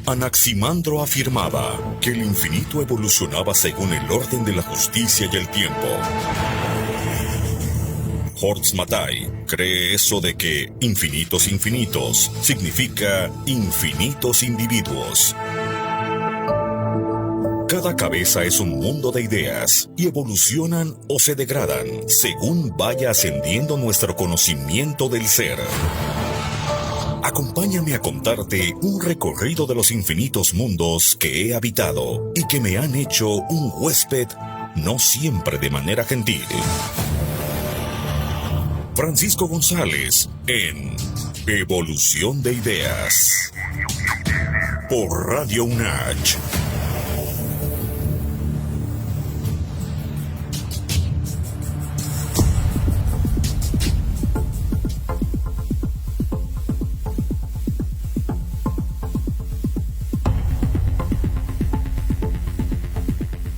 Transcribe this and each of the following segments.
Anaximandro afirmaba que el infinito evolucionaba según el orden de la justicia y el tiempo. Horst Mattei cree eso de que infinitos infinitos significa infinitos individuos. Cada cabeza es un mundo de ideas y evolucionan o se degradan según vaya ascendiendo nuestro conocimiento del ser. Acompáñame a contarte un recorrido de los infinitos mundos que he habitado y que me han hecho un huésped no siempre de manera gentil. Francisco González en Evolución de Ideas por Radio UNACH.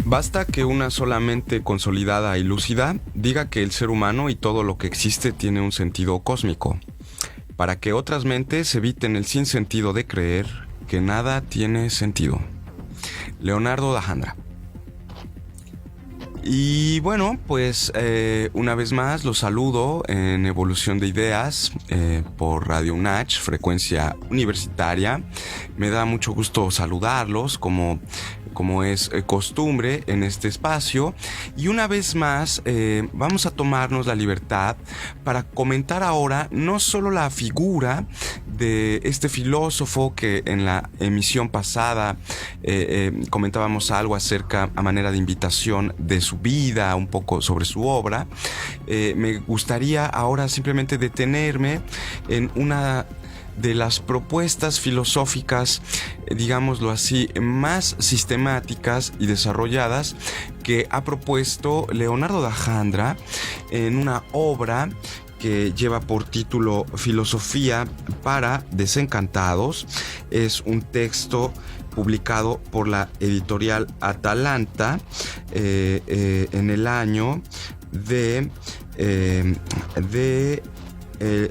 Basta que una sola mente consolidada y lúcida diga que el ser humano y todo lo que existe tiene un sentido cósmico, para que otras mentes eviten el sinsentido de creer que nada tiene sentido. Leonardo da Jandra. Y bueno, pues una vez más los saludo en Evolución de Ideas por Radio UNACH, frecuencia universitaria. Me da mucho gusto saludarlos como es costumbre en este espacio, y una vez más vamos a tomarnos la libertad para comentar ahora no solo la figura de este filósofo que en la emisión pasada comentábamos algo acerca, a manera de invitación, de su vida, un poco sobre su obra. Me gustaría ahora simplemente detenerme en una de las propuestas filosóficas, digámoslo así, más sistemáticas y desarrolladas que ha propuesto Leonardo da Jandra en una obra que lleva por título Filosofía para Desencantados. Es un texto publicado por la editorial Atalanta en el año de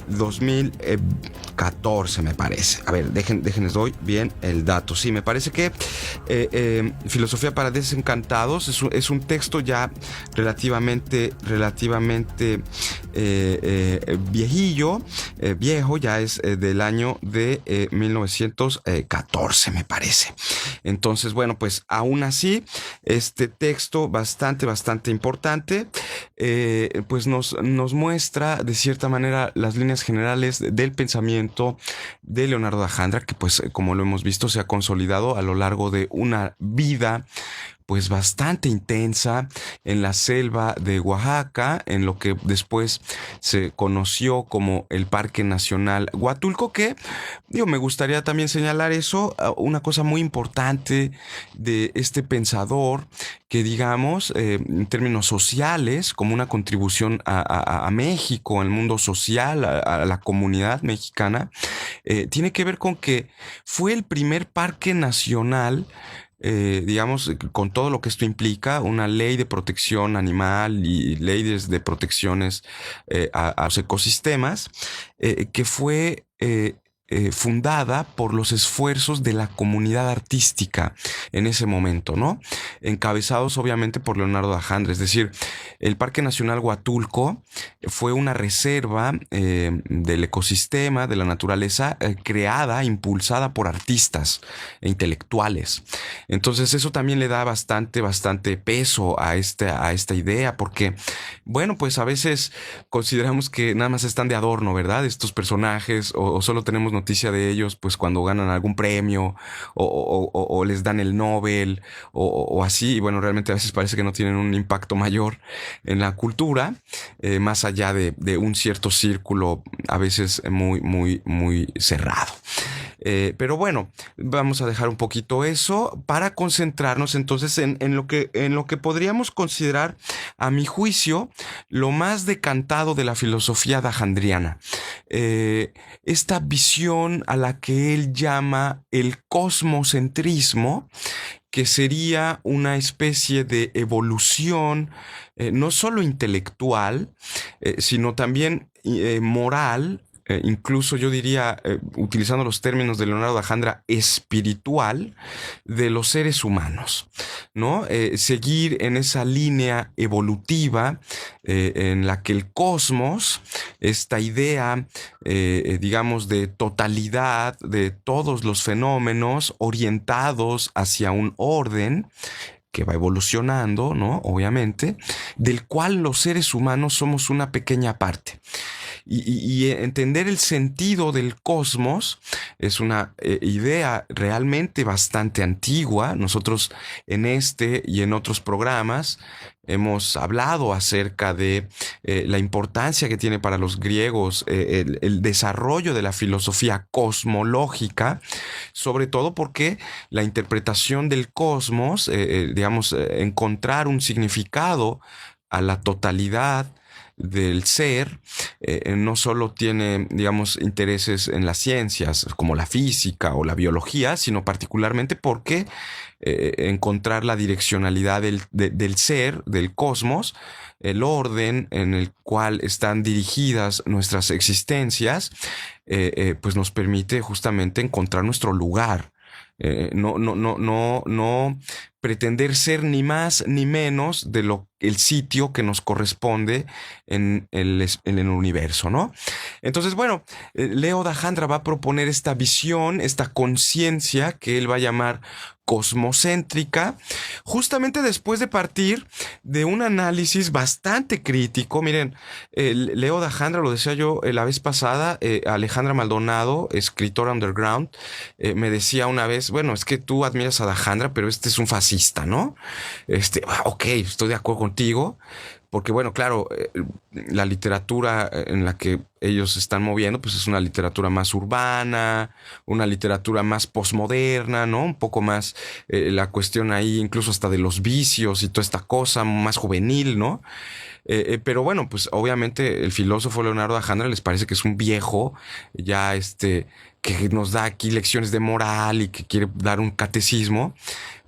2014, me parece. A ver, déjenles doy bien el dato. Sí, me parece que Filosofía para Desencantados es un texto ya relativamente viejo, ya es del año de 1914, me parece. Entonces, bueno, pues aún así, este texto bastante importante, pues nos muestra de cierta manera las líneas generales del pensamiento de Leonardo da Jandra, que pues como lo hemos visto se ha consolidado a lo largo de una vida pues bastante intensa en la selva de Oaxaca, en lo que después se conoció como el Parque Nacional Huatulco, que, me gustaría también señalar eso, una cosa muy importante de este pensador, que digamos, en términos sociales, como una contribución a México, al mundo social, a la comunidad mexicana, tiene que ver con que fue el primer parque nacional, digamos, con todo lo que esto implica, una ley de protección animal y leyes de protecciones a los ecosistemas, que fue fundada por los esfuerzos de la comunidad artística en ese momento, ¿no? Encabezados obviamente por Leonardo da Jandra. Es decir, el Parque Nacional Huatulco fue una reserva del ecosistema, de la naturaleza, creada, impulsada por artistas e intelectuales. Entonces eso también le da bastante peso a esta idea, porque, bueno, pues a veces consideramos que nada más están de adorno, ¿verdad? Estos personajes, o solo tenemos noticia de ellos pues cuando ganan algún premio o les dan el Nobel o así, y bueno, realmente a veces parece que no tienen un impacto mayor en la cultura, más allá de un cierto círculo a veces muy cerrado. Pero bueno, vamos a dejar un poquito eso para concentrarnos entonces en lo que podríamos considerar, a mi juicio, lo más decantado de la filosofía dajandriana. Esta visión a la que él llama el cosmocentrismo, que sería una especie de evolución no solo intelectual, sino también moral, incluso yo diría, utilizando los términos de Leonardo da Jandra, espiritual de los seres humanos, ¿no? Seguir en esa línea evolutiva en la que el cosmos, esta idea, digamos, de totalidad de todos los fenómenos orientados hacia un orden, que va evolucionando, ¿no? Obviamente, del cual los seres humanos somos una pequeña parte. Y entender el sentido del cosmos es una idea realmente bastante antigua. Nosotros en este y en otros programas hemos hablado acerca de la importancia que tiene para los griegos el desarrollo de la filosofía cosmológica, sobre todo porque la interpretación del cosmos, digamos, encontrar un significado a la totalidad del ser, no solo tiene, digamos, intereses en las ciencias como la física o la biología, sino particularmente porque encontrar la direccionalidad del ser, del cosmos, el orden en el cual están dirigidas nuestras existencias, pues nos permite justamente encontrar nuestro lugar. No pretender ser ni más ni menos de el sitio que nos corresponde en el universo, ¿no? Entonces, bueno, Leo da Jandra va a proponer esta visión, esta conciencia que él va a llamar cosmocéntrica, justamente después de partir de un análisis bastante crítico. Miren, Leo da Jandra, lo decía yo la vez pasada, Alejandra Maldonado, escritora underground, me decía una vez, bueno, es que tú admiras a da Jandra, pero este es un fascista, ¿no? Ok, estoy de acuerdo contigo, porque bueno, claro, la literatura en la que ellos se están moviendo, pues es una literatura más urbana, una literatura más posmoderna, ¿no? Un poco más la cuestión ahí, incluso hasta de los vicios y toda esta cosa, más juvenil, ¿no? Pero bueno, pues obviamente el filósofo Leonardo da Jandra les parece que es un viejo, ya que nos da aquí lecciones de moral y que quiere dar un catecismo,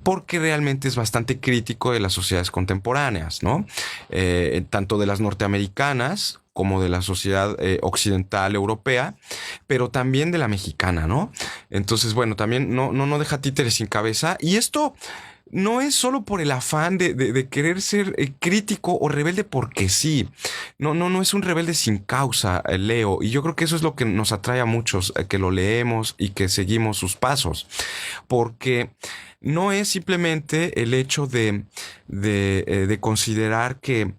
porque realmente es bastante crítico de las sociedades contemporáneas, ¿no? Tanto de las norteamericanas como de la sociedad occidental europea, pero también de la mexicana, ¿no? Entonces, bueno, también no deja títeres sin cabeza. Y esto no es solo por el afán de querer ser crítico o rebelde porque sí. No es un rebelde sin causa, Leo. Y yo creo que eso es lo que nos atrae a muchos, que lo leemos y que seguimos sus pasos. Porque no es simplemente el hecho de considerar que,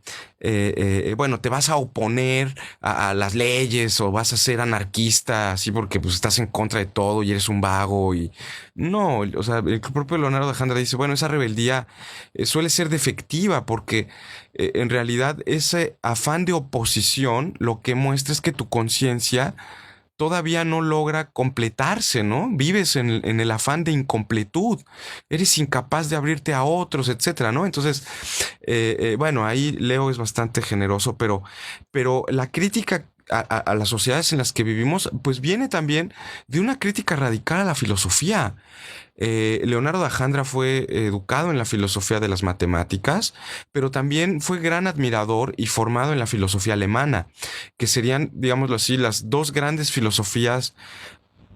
bueno, te vas a oponer a las leyes o vas a ser anarquista así porque pues estás en contra de todo y eres un vago y no, o sea, el propio Leonardo da Jandra dice, bueno, esa rebeldía suele ser defectiva porque en realidad ese afán de oposición lo que muestra es que tu conciencia todavía no logra completarse, ¿no? Vives en el afán de incompletud, eres incapaz de abrirte a otros, etcétera, ¿no? Entonces, bueno, ahí Leo es bastante generoso, pero la crítica a las sociedades en las que vivimos, pues viene también de una crítica radical a la filosofía. Leonardo da Jandra fue educado en la filosofía de las matemáticas, pero también fue gran admirador y formado en la filosofía alemana, que serían, digámoslo así, las dos grandes filosofías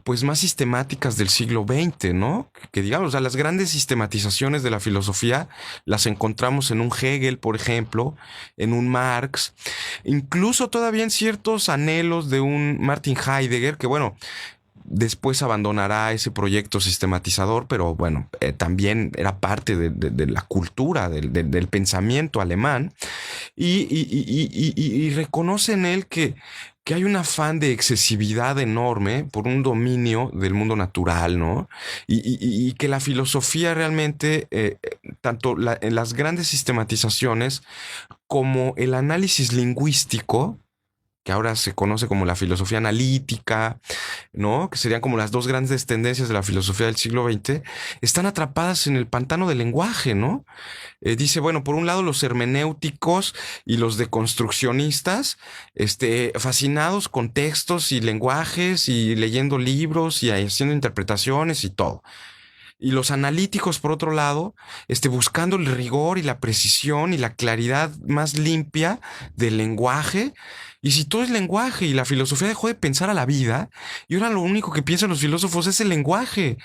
pues más sistemáticas del siglo XX, ¿no? Que digamos, o sea, las grandes sistematizaciones de la filosofía las encontramos en un Hegel, por ejemplo, en un Marx, incluso todavía en ciertos anhelos de un Martin Heidegger, que bueno, después abandonará ese proyecto sistematizador, pero bueno, también era parte de la cultura, del pensamiento alemán, y reconoce en él que hay un afán de excesividad enorme por un dominio del mundo natural, ¿no? Y que la filosofía realmente, tanto en las grandes sistematizaciones como el análisis lingüístico, que ahora se conoce como la filosofía analítica, ¿no? Que serían como las dos grandes tendencias de la filosofía del siglo XX, están atrapadas en el pantano del lenguaje, ¿no? Dice, bueno, por un lado los hermenéuticos y los deconstruccionistas, fascinados con textos y lenguajes y leyendo libros y haciendo interpretaciones y todo. Y los analíticos, por otro lado, buscando el rigor y la precisión y la claridad más limpia del lenguaje. Y si todo es lenguaje y la filosofía dejó de pensar a la vida, y ahora lo único que piensan los filósofos es el lenguaje,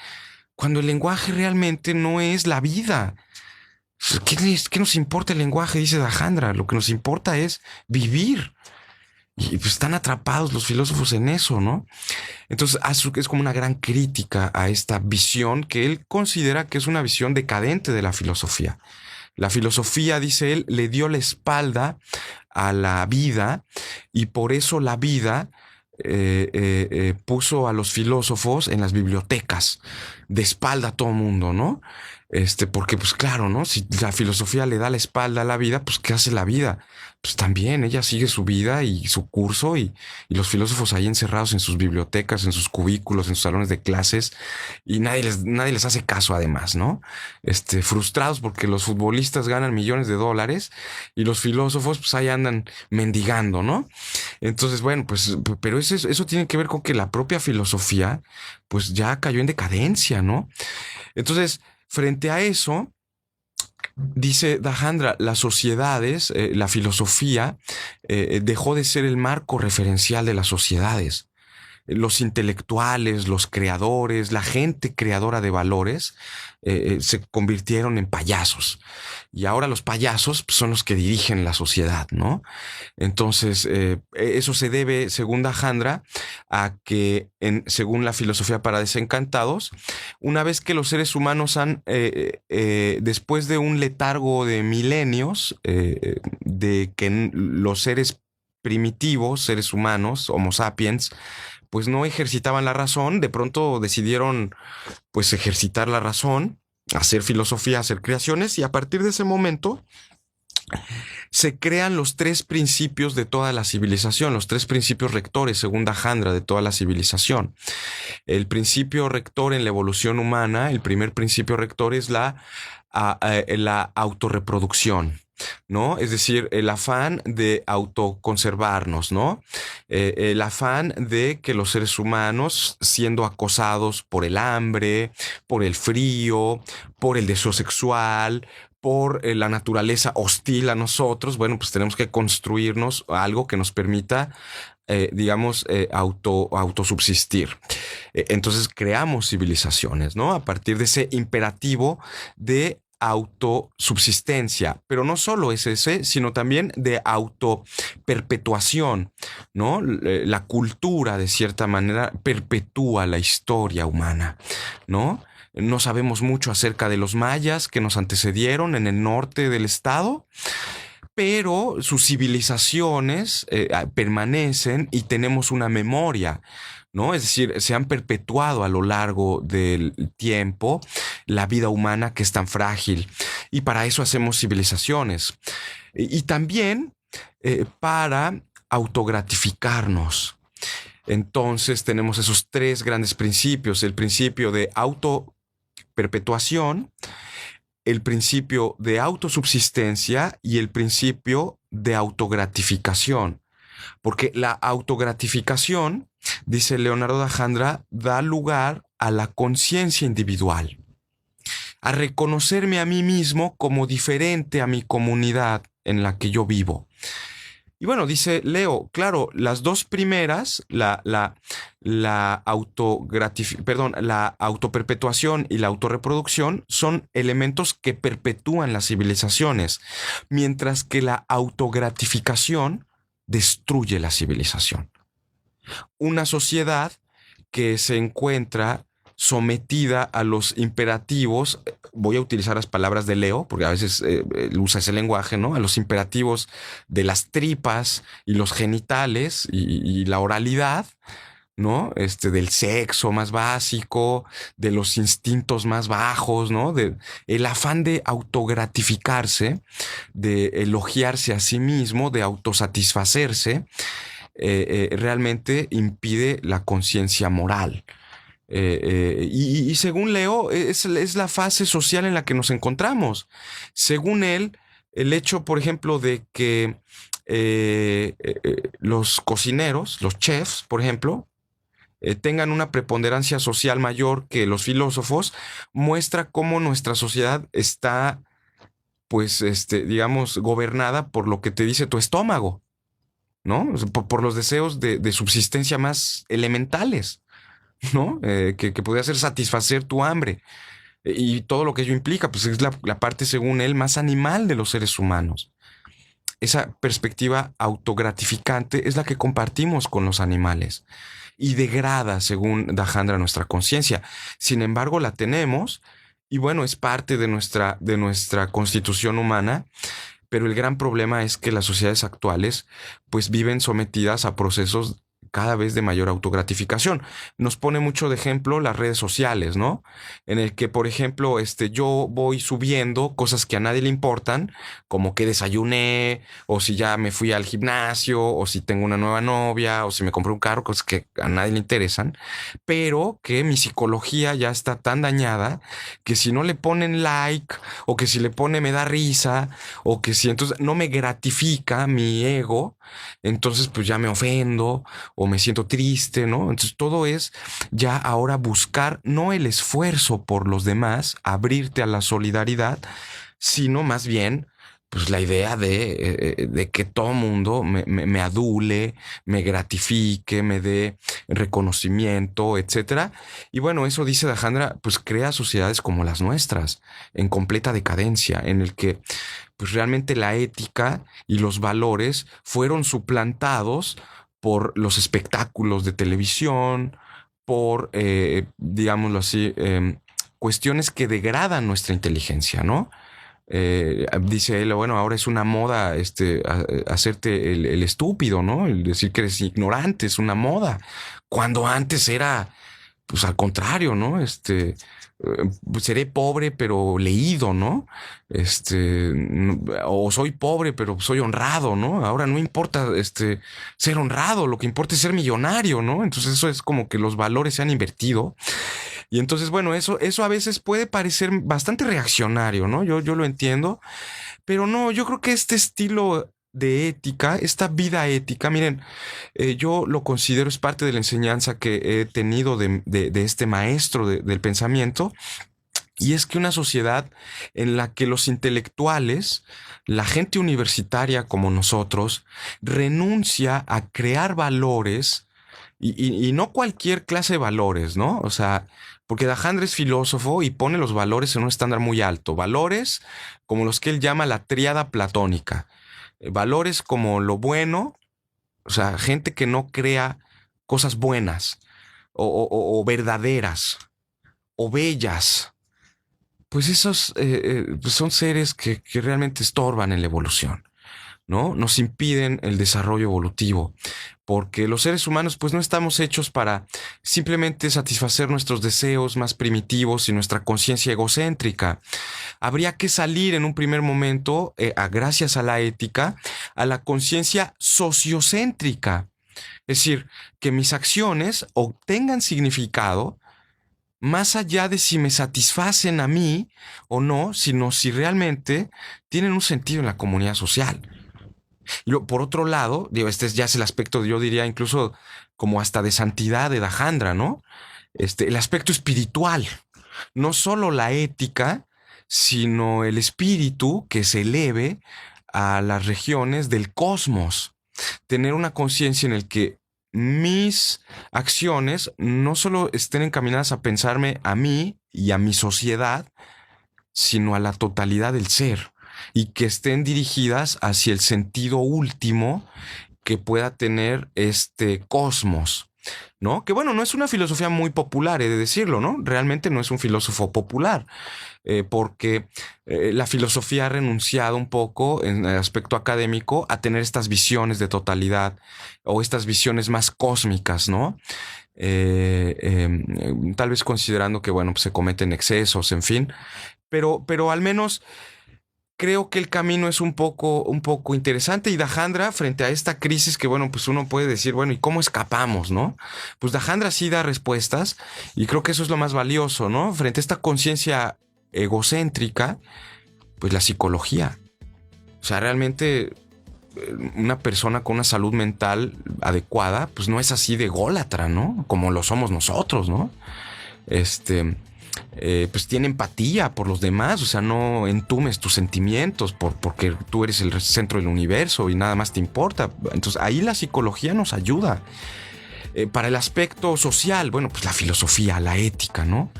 cuando el lenguaje realmente no es la vida. ¿Qué nos importa el lenguaje? Dice Dajandra. Lo que nos importa es vivir. Y pues están atrapados los filósofos en eso, ¿no? Entonces es como una gran crítica a esta visión que él considera que es una visión decadente de la filosofía. La filosofía, dice él, le dio la espalda a la vida y por eso la vida puso a los filósofos en las bibliotecas de espalda a todo mundo, ¿no? Porque pues claro, ¿no? Si la filosofía le da la espalda a la vida, pues ¿qué hace la vida? Pues también ella sigue su vida y su curso y los filósofos ahí encerrados en sus bibliotecas, en sus cubículos, en sus salones de clases y nadie les hace caso además, ¿no? Frustrados porque los futbolistas ganan millones de dólares y los filósofos pues ahí andan mendigando, ¿no? Entonces, bueno, pues, pero eso tiene que ver con que la propia filosofía pues ya cayó en decadencia, ¿no? Entonces, frente a eso, dice Dajandra, las sociedades, la filosofía, dejó de ser el marco referencial de las sociedades. Los intelectuales, los creadores, la gente creadora de valores se convirtieron en payasos. Y ahora los payasos son los que dirigen la sociedad, ¿no? Entonces, eso se debe, según Dajandra, a que, según la filosofía para desencantados, una vez que los seres humanos han, después de un letargo de milenios, de que los seres primitivos, seres humanos, Homo sapiens, pues no ejercitaban la razón, de pronto decidieron pues ejercitar la razón, hacer filosofía, hacer creaciones, y a partir de ese momento se crean los tres principios de toda la civilización, los tres principios rectores, según Dajandra, de toda la civilización. El principio rector en la evolución humana, el primer principio rector es la autorreproducción, ¿no? Es decir, el afán de autoconservarnos, ¿no? El afán de que los seres humanos, siendo acosados por el hambre, por el frío, por el deseo sexual, por la naturaleza hostil a nosotros, bueno, pues tenemos que construirnos algo que nos permita autosubsistir. Entonces creamos civilizaciones, ¿no? A partir de ese imperativo de autosubsistencia, pero no solo es ese, sino también de autoperpetuación, ¿no? La cultura, de cierta manera, perpetúa la historia humana, ¿no? No sabemos mucho acerca de los mayas que nos antecedieron en el norte del estado, pero sus civilizaciones permanecen y tenemos una memoria, ¿no? Es decir, se han perpetuado a lo largo del tiempo la vida humana que es tan frágil y para eso hacemos civilizaciones. Y también para autogratificarnos. Entonces tenemos esos tres grandes principios: el principio de autoperpetuación, el principio de autosubsistencia y el principio de autogratificación. Porque la autogratificación, dice Leonardo Dajandra, da lugar a la conciencia individual, a reconocerme a mí mismo como diferente a mi comunidad en la que yo vivo. Y bueno, dice Leo, claro, las dos primeras, la autoperpetuación y la autorreproducción, son elementos que perpetúan las civilizaciones, mientras que la autogratificación destruye la civilización. Una sociedad que se encuentra sometida a los imperativos, voy a utilizar las palabras de Leo, porque a veces usa ese lenguaje, ¿no? A los imperativos de las tripas y los genitales y la oralidad, ¿no? Del sexo más básico, de los instintos más bajos, ¿no? El afán de autogratificarse, de elogiarse a sí mismo, de autosatisfacerse, realmente impide la conciencia moral. Y según Leo, es la fase social en la que nos encontramos. Según él, el hecho, por ejemplo, de que los cocineros, los chefs, por ejemplo, tengan una preponderancia social mayor que los filósofos, muestra cómo nuestra sociedad está, pues, digamos, gobernada por lo que te dice tu estómago, ¿no? O sea, por los deseos de subsistencia más elementales, ¿no? Que podría ser satisfacer tu hambre. Y todo lo que ello implica, pues es la parte, según él, más animal de los seres humanos. Esa perspectiva autogratificante es la que compartimos con los animales y degrada, según Dajandra, nuestra conciencia. Sin embargo, la tenemos y bueno, es parte de nuestra constitución humana, pero el gran problema es que las sociedades actuales pues viven sometidas a procesos cada vez de mayor autogratificación. Nos pone mucho de ejemplo las redes sociales, ¿no? En el que, por ejemplo, yo voy subiendo cosas que a nadie le importan, como que desayuné, o si ya me fui al gimnasio, o si tengo una nueva novia, o si me compré un carro, cosas que a nadie le interesan, pero que mi psicología ya está tan dañada que si no le ponen like, o que si le pone me da risa, o que si entonces no me gratifica mi ego, entonces pues ya me ofendo o me siento triste, ¿no? Entonces todo es ya ahora buscar no el esfuerzo por los demás, abrirte a la solidaridad, sino más bien pues la idea de que todo mundo me adule, me gratifique, me dé reconocimiento, etcétera. Y bueno, eso dice Dajandra, pues crea sociedades como las nuestras, en completa decadencia, en el que pues realmente la ética y los valores fueron suplantados por los espectáculos de televisión, por, digámoslo así, cuestiones que degradan nuestra inteligencia, ¿no? Dice él, bueno, ahora es una moda hacerte el estúpido, ¿no? El decir que eres ignorante, es una moda. Cuando antes era, pues al contrario, ¿no? Seré pobre pero leído, ¿no? O soy pobre pero soy honrado, ¿no? Ahora no importa ser honrado, lo que importa es ser millonario, ¿no? Entonces eso es como que los valores se han invertido. Y entonces, bueno, eso a veces puede parecer bastante reaccionario, ¿no? Yo lo entiendo, pero no, yo creo que este estilo de ética, esta vida ética, miren, yo lo considero es parte de la enseñanza que he tenido de este maestro del pensamiento, y es que una sociedad en la que los intelectuales, la gente universitaria como nosotros, renuncia a crear valores y no cualquier clase de valores, ¿no? O sea, porque Dajandra es filósofo y pone los valores en un estándar muy alto. Valores como los que él llama la tríada platónica. Valores como lo bueno, o sea, gente que no crea cosas buenas o verdaderas o bellas. Pues esos pues son seres que realmente estorban en la evolución, ¿no? Nos impiden el desarrollo evolutivo, porque los seres humanos pues no estamos hechos para simplemente satisfacer nuestros deseos más primitivos y nuestra conciencia egocéntrica. Habría que salir en un primer momento, gracias a la ética, a la conciencia sociocéntrica. Es decir, que mis acciones obtengan significado más allá de si me satisfacen a mí o no, sino si realmente tienen un sentido en la comunidad social. Por otro lado, digo, este ya es el aspecto, yo diría incluso como hasta de santidad de Dajandra, ¿no? El aspecto espiritual, no solo la ética, sino el espíritu que se eleve a las regiones del cosmos. Tener una conciencia en el que mis acciones no solo estén encaminadas a pensarme a mí y a mi sociedad, sino a la totalidad del ser, y que estén dirigidas hacia el sentido último que pueda tener este cosmos, ¿no? Que bueno, no es una filosofía muy popular, he de decirlo, ¿no? Realmente no es un filósofo popular, porque la filosofía ha renunciado un poco en el aspecto académico a tener estas visiones de totalidad o estas visiones más cósmicas, ¿no? Tal vez considerando que, bueno, pues se cometen excesos, en fin, pero al menos creo que el camino es un poco interesante, y Dajandra, frente a esta crisis que, bueno, pues uno puede decir, bueno, ¿y cómo escapamos, no? Pues Dajandra sí da respuestas, y creo que eso es lo más valioso, ¿no? Frente a esta conciencia egocéntrica, pues la psicología. O sea, realmente una persona con una salud mental adecuada, pues no es así de ególatra, ¿no? Como lo somos nosotros, ¿no? Pues tiene empatía por los demás, o sea, no entumes tus sentimientos porque tú eres el centro del universo y nada más te importa. Entonces ahí la psicología nos ayuda. Para el aspecto social, bueno, pues la filosofía, la ética, ¿no?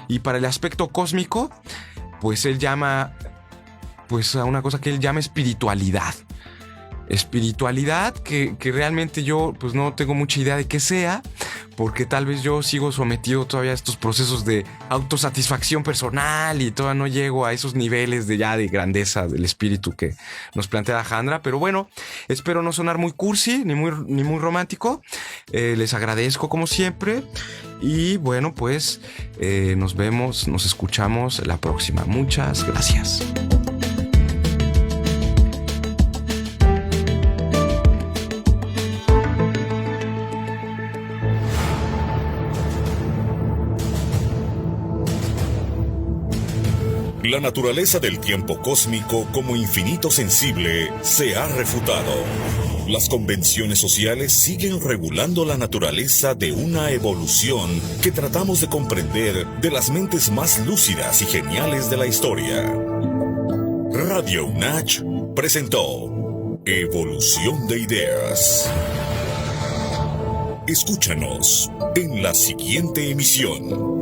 Y para el aspecto cósmico, pues él llama, pues a una cosa que él llama espiritualidad. Espiritualidad que realmente yo pues no tengo mucha idea de qué sea, porque tal vez yo sigo sometido todavía a estos procesos de autosatisfacción personal y todavía no llego a esos niveles de grandeza del espíritu que nos plantea Alejandra. Pero bueno, espero no sonar muy cursi ni muy romántico. Les agradezco como siempre y bueno, pues nos vemos, nos escuchamos la próxima. Muchas gracias. La naturaleza del tiempo cósmico como infinito sensible se ha refutado. Las convenciones sociales siguen regulando la naturaleza de una evolución que tratamos de comprender de las mentes más lúcidas y geniales de la historia. Radio UNACH presentó Evolución de Ideas. Escúchanos en la siguiente emisión.